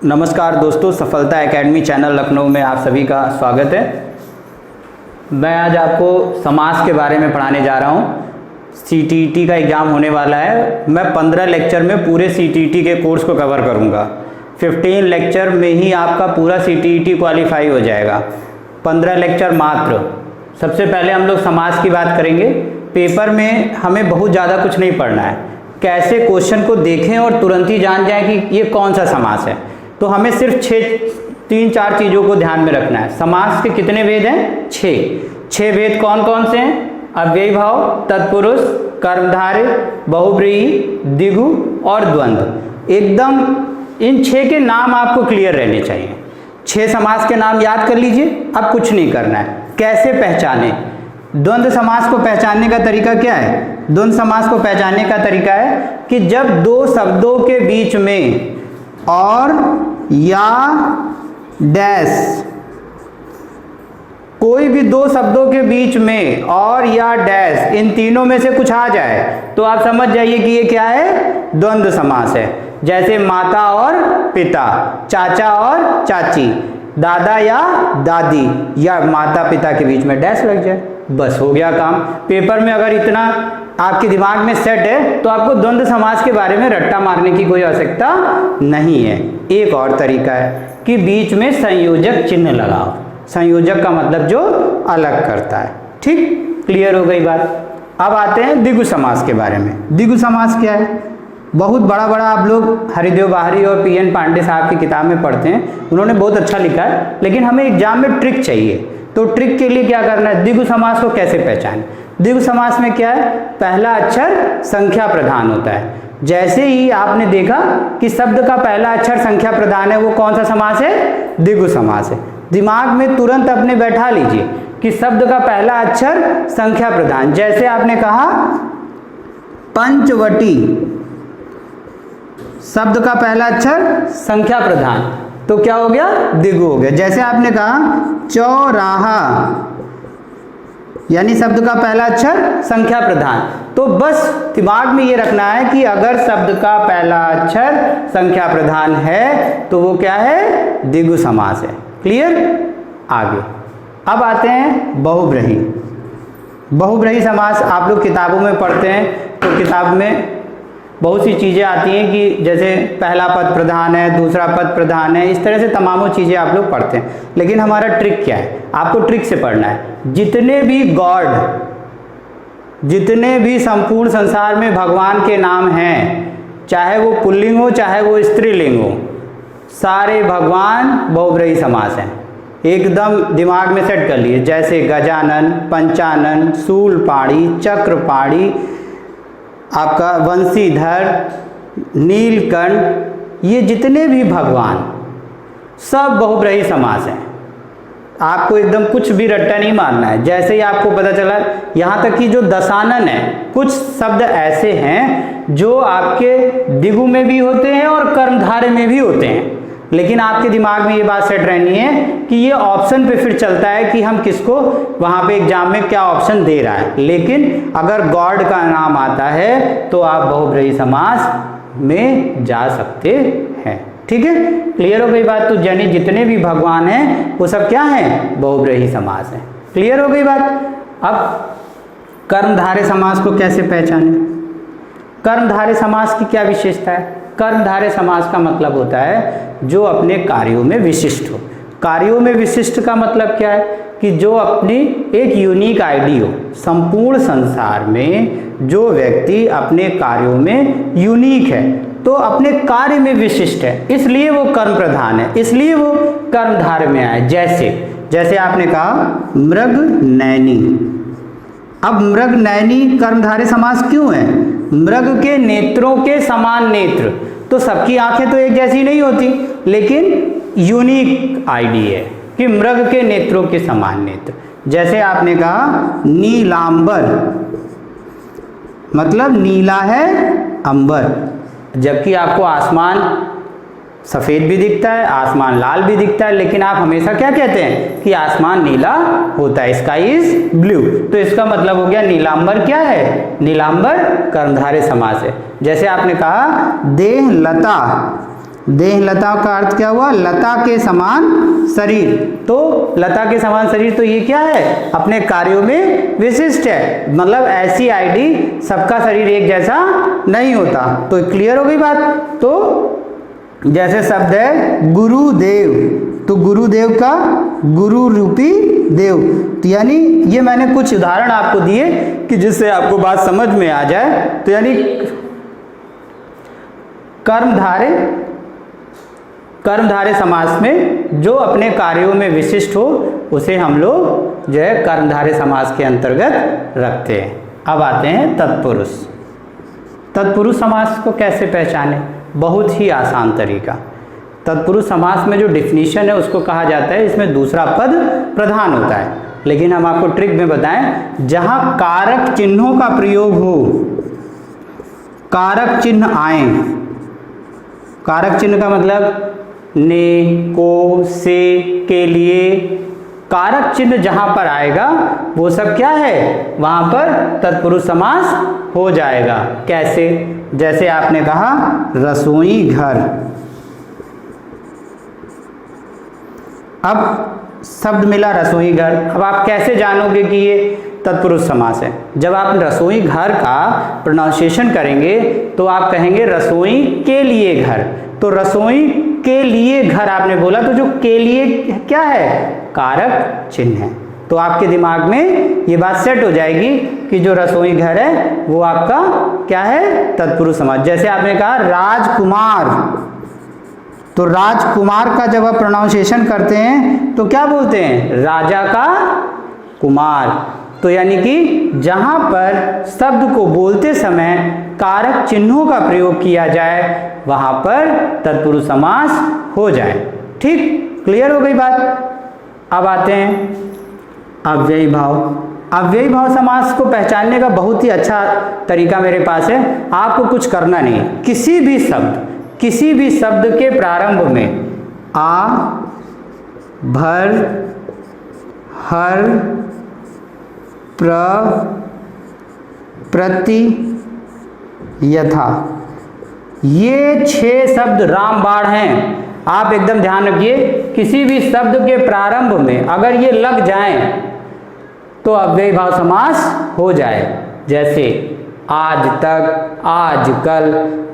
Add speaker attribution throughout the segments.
Speaker 1: नमस्कार दोस्तों, सफलता एकेडमी चैनल लखनऊ में आप सभी का स्वागत है। मैं आज आपको समास के बारे में पढ़ाने जा रहा हूँ। सीटीईटी का एग्ज़ाम होने वाला है। मैं 15 लेक्चर में पूरे सीटीईटी के कोर्स को कवर करूँगा। 15 लेक्चर में ही आपका पूरा सीटीईटी क्वालिफाई हो जाएगा। 15 लेक्चर मात्र। सबसे पहले हम लोग समास की बात करेंगे। पेपर में हमें बहुत ज़्यादा कुछ नहीं पढ़ना है, कैसे क्वेश्चन को देखें और तुरंत ही जान जाएं कि ये कौन सा समास है। तो हमें सिर्फ 3-4 चीज़ों को ध्यान में रखना है। समास के कितने भेद हैं? 6 भेद कौन कौन से हैं? अव्ययी भाव, तत्पुरुष, कर्मधारय, बहुव्रीहि, द्विगु और द्वंद्व। एकदम इन 6 के नाम आपको क्लियर रहने चाहिए। 6 समास के नाम याद कर लीजिए। अब कुछ नहीं करना है। कैसे पहचाने? द्वंद्व समास को पहचानने का तरीका क्या है? द्वंद्व समास को पहचानने का तरीका है कि जब 2 शब्दों के बीच में और या डैश, कोई भी 2 शब्दों के बीच में और या डैश, इन तीनों में से कुछ आ जाए तो आप समझ जाइए कि ये क्या है? द्वंद्व समास है। जैसे माता और पिता, चाचा और चाची, दादा या दादी, या माता पिता के बीच में डैश लग जाए, बस हो गया काम। पेपर में अगर इतना आपके दिमाग में सेट है तो आपको द्वंद्व समास के बारे में रट्टा मारने की कोई आवश्यकता नहीं है। एक और तरीका है कि बीच में संयोजक चिन्ह लगाओ। संयोजक का मतलब जो अलग करता है। ठीक, क्लियर हो गई बात। अब आते हैं द्विगु समास के बारे में। द्विगु समास क्या है? बहुत बड़ा आप लोग हरिदेव बाहरी और पीएन पांडे साहब की किताब में पढ़ते हैं। उन्होंने बहुत अच्छा लिखा है, लेकिन हमें एग्जाम में ट्रिक चाहिए। तो ट्रिक के लिए क्या करना है? द्विगु समास को कैसे पहचानें? द्विगु समास में क्या है? पहला अक्षर संख्या प्रधान होता है। जैसे ही आपने देखा कि शब्द का पहला अक्षर संख्या प्रधान है, वो कौन सा समास है? द्विगु समास है। दिमाग में तुरंत अपने बैठा लीजिए कि शब्द का पहला अक्षर संख्या प्रधान। जैसे आपने कहा पंचवटी, शब्द का पहला अक्षर संख्या प्रधान, तो क्या हो गया? द्विगु हो गया। जैसे आपने कहा चौराहा, यानी शब्द का पहला अक्षर संख्या प्रधान। तो बस दिमाग में ये रखना है कि अगर शब्द का पहला अक्षर संख्या प्रधान है तो वो क्या है? द्विगु समास है। क्लियर? आगे अब आते हैं बहुव्रीहि। बहुव्रीहि समास आप लोग किताबों में पढ़ते हैं, तो किताब में बहुत सी चीज़ें आती हैं कि जैसे पहला पद प्रधान है, दूसरा पद प्रधान है, इस तरह से तमामों चीज़ें आप लोग पढ़ते हैं। लेकिन हमारा ट्रिक क्या है? आपको ट्रिक से पढ़ना है। जितने भी गॉड, जितने भी संपूर्ण संसार में भगवान के नाम हैं, चाहे वो पुल्लिंग हो चाहे वो स्त्रीलिंग हो, सारे भगवान बहुव्रीहि समास हैं। एकदम दिमाग में सेट कर लिए। जैसे गजानन, पंचानन, शूलपाणी, चक्रपाणी, आपका वंशीधर, नीलकंठ, ये जितने भी भगवान सब बहुव्रीहि समास हैं। आपको एकदम कुछ भी रट्टा नहीं मारना है। जैसे ही आपको पता चला, यहाँ तक कि जो दशानन है, कुछ शब्द ऐसे हैं जो आपके द्विगु में भी होते हैं और कर्मधारय में भी होते हैं, लेकिन आपके दिमाग में ये बात सेट रहनी है कि ये ऑप्शन पे फिर चलता है कि हम किसको वहाँ पे एग्जाम में क्या ऑप्शन दे रहा है। लेकिन अगर गॉड का नाम आता है तो आप बहुव्रीहि समास में जा सकते हैं। ठीक है, क्लियर हो गई बात? तो यानी जितने भी भगवान हैं वो सब क्या हैं? बहुव्रीहि समास हैं। क्लियर हो गई बात? अब कर्मधारय समास को कैसे पहचानें? कर्मधारय समास की क्या विशेषता है? कर्मधारय समास का मतलब होता है जो अपने कार्यों में विशिष्ट हो। कार्यों में विशिष्ट का मतलब क्या है? कि जो अपनी एक यूनिक आईडी हो। संपूर्ण संसार में जो व्यक्ति अपने कार्यों में यूनिक है, तो अपने कार्य में विशिष्ट है, इसलिए वो कर्म प्रधान है, इसलिए वो कर्मधारय में आए। जैसे आपने कहा मृग नैनी। अब मृग नैनी कर्मधारय समास क्यों है? मृग के नेत्रों के समान नेत्र। तो सबकी आंखें तो एक जैसी नहीं होती, लेकिन यूनिक आईडी है कि मृग के नेत्रों के समान नेत्र। जैसे आपने कहा नीलांबर, मतलब नीला है अंबर, जबकि आपको आसमान सफ़ेद भी दिखता है, आसमान लाल भी दिखता है, लेकिन आप हमेशा क्या कहते हैं कि आसमान नीला होता है, स्काई इज ब्लू। तो इसका मतलब हो गया नीलांबर क्या है? नीलांबर कर्मधारय समास है। जैसे आपने कहा देह लता, देह लता का अर्थ क्या हुआ? लता के समान शरीर। तो लता के समान शरीर, तो ये क्या है? अपने कार्यों में विशिष्ट है। मतलब ऐसी आईडी सबका शरीर एक जैसा नहीं होता। तो क्लियर हो गई बात। तो जैसे शब्द है गुरुदेव, तो गुरुदेव का गुरु रूपी देव, तो यानी ये मैंने कुछ उदाहरण आपको दिए कि जिससे आपको बात समझ में आ जाए। तो यानी कर्मधारय समास में जो अपने कार्यों में विशिष्ट हो उसे हम लोग जो है कर्मधारय समास के अंतर्गत रखते हैं। अब आते हैं तत्पुरुष। तत्पुरुष समास को कैसे पहचानें? बहुत ही आसान तरीका। तत्पुरुष समास में जो डिफिनीशन है उसको कहा जाता है इसमें दूसरा पद प्रधान होता है। लेकिन हम आपको ट्रिक में बताएं, जहां कारक चिन्हों का प्रयोग हो, कारक चिन्ह आए, कारक चिन्ह का मतलब ने, को, से, के लिए, कारक चिन्ह जहां पर आएगा वो सब क्या है? वहां पर तत्पुरुष समास हो जाएगा। कैसे? जैसे आपने कहा रसोई घर, अब शब्द मिला रसोई घर। अब आप कैसे जानोगे कि ये तत्पुरुष समास है? जब आप रसोई घर का प्रोनाउंसिएशन करेंगे तो आप कहेंगे रसोई के लिए घर। तो रसोई के लिए घर आपने बोला, तो जो के लिए क्या है? कारक चिन्ह है। तो आपके दिमाग में ये बात सेट हो जाएगी कि जो रसोई घर है वो आपका क्या है? तत्पुरुष समास। जैसे आपने कहा राजकुमार, तो राजकुमार का जब आप प्रोनाउंसिएशन करते हैं तो क्या बोलते हैं? राजा का कुमार। तो यानी कि जहां पर शब्द को बोलते समय कारक चिन्हों का प्रयोग किया जाए वहां पर तत्पुरुष समास हो जाए। ठीक, क्लियर हो गई बात। अब आते हैं अव्ययी भाव। अव्ययी भाव समास को पहचानने का बहुत ही अच्छा तरीका मेरे पास है। आपको कुछ करना नहीं, किसी भी शब्द के प्रारंभ में आ, भर, हर, प्र, प्रति, यथा, ये 6 शब्द रामबाण हैं। आप एकदम ध्यान रखिए, किसी भी शब्द के प्रारंभ में अगर ये लग जाएं तो अव्ययी भाव समास हो जाए। जैसे आज तक, आज कल,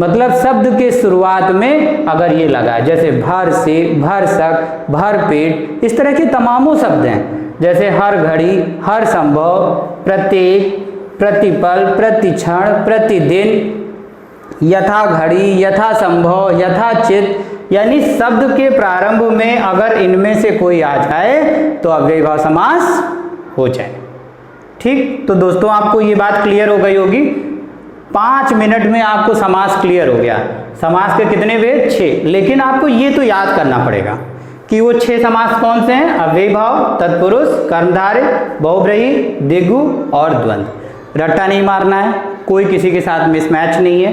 Speaker 1: मतलब शब्द के शुरुआत में अगर ये लगा, जैसे भर से, भर सक, भर पेट, इस तरह के तमामों शब्द हैं। जैसे हर घड़ी, हर संभव, प्रत्येक, प्रतिपल, प्रतिक्षण, प्रतिदिन, यथा घड़ी, यथा संभव, यथाचित, यानी शब्द के प्रारंभ में अगर इनमें से कोई आ जाए तो अव्ययी भाव समास हो जाए। ठीक, तो दोस्तों आपको ये बात क्लियर हो गई होगी। 5 मिनट में आपको समास क्लियर हो गया। समास के कितने भेद? 6। लेकिन आपको ये तो याद करना पड़ेगा कि वो 6 समास कौन से हैं? अव्ययी भाव, तत्पुरुष, कर्मधारय, बहुब्रीहि, द्विगु और द्वंद्व। रट्टा नहीं मारना है, कोई किसी के साथ मिसमैच नहीं है।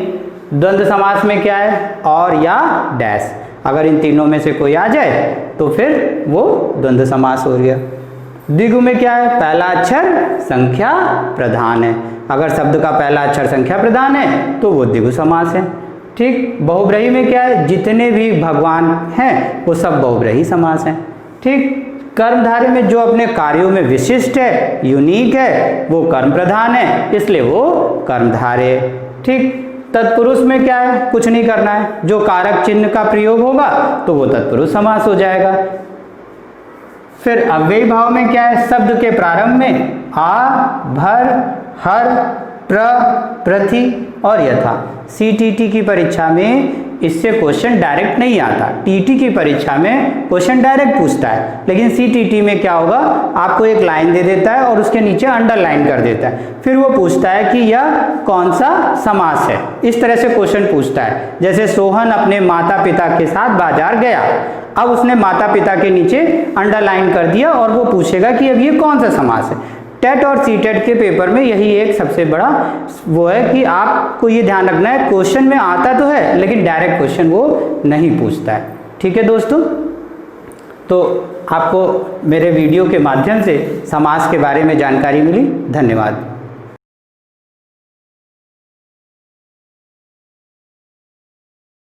Speaker 1: द्वंद्व समास में क्या है? और या डैश, अगर इन तीनों में से कोई आ जाए तो फिर वो द्वंद्व समास हो गया। द्विगु में क्या है? पहला अक्षर संख्या प्रधान है। अगर शब्द का पहला अक्षर संख्या प्रधान है तो वो द्विगु समास है। ठीक, बहुब्रीहि में क्या है? जितने भी भगवान हैं वो सब बहुब्रीहि समास हैं। ठीक, कर्मधारय में जो अपने कार्यों में विशिष्ट है, यूनिक है, वो कर्म प्रधान है, इसलिए वो कर्मधारय। ठीक, तत्पुरुष में क्या है? कुछ नहीं करना है, जो कारक चिन्ह का प्रयोग होगा तो वो तत्पुरुष समास हो जाएगा। फिर अव्ययी भाव में क्या है? शब्द के प्रारंभ में आ, भर, हर, प्र, प्रति और यथा। सीटीटी की परीक्षा में इससे क्वेश्चन डायरेक्ट नहीं आता। टीटी की परीक्षा में क्वेश्चन डायरेक्ट पूछता है, लेकिन सीटीटी में क्या होगा? आपको एक लाइन दे देता है और उसके नीचे अंडरलाइन कर देता है। फिर वो पूछता है कि यह कौन सा समास है। इस तरह से क्वेश्चन पूछता है। जैसे सोहन अपने माता पिता के साथ बाजार गया, अब उसने माता पिता के नीचे अंडरलाइन कर दिया और वो पूछेगा कि अब ये कौन सा समास है। टेट और सीटेट के पेपर में यही एक सबसे बड़ा वो है कि आपको ये ध्यान रखना है, क्वेश्चन में आता तो है लेकिन डायरेक्ट क्वेश्चन वो नहीं पूछता है। ठीक है दोस्तों, तो आपको मेरे वीडियो के माध्यम से समास के बारे में जानकारी मिली। धन्यवाद।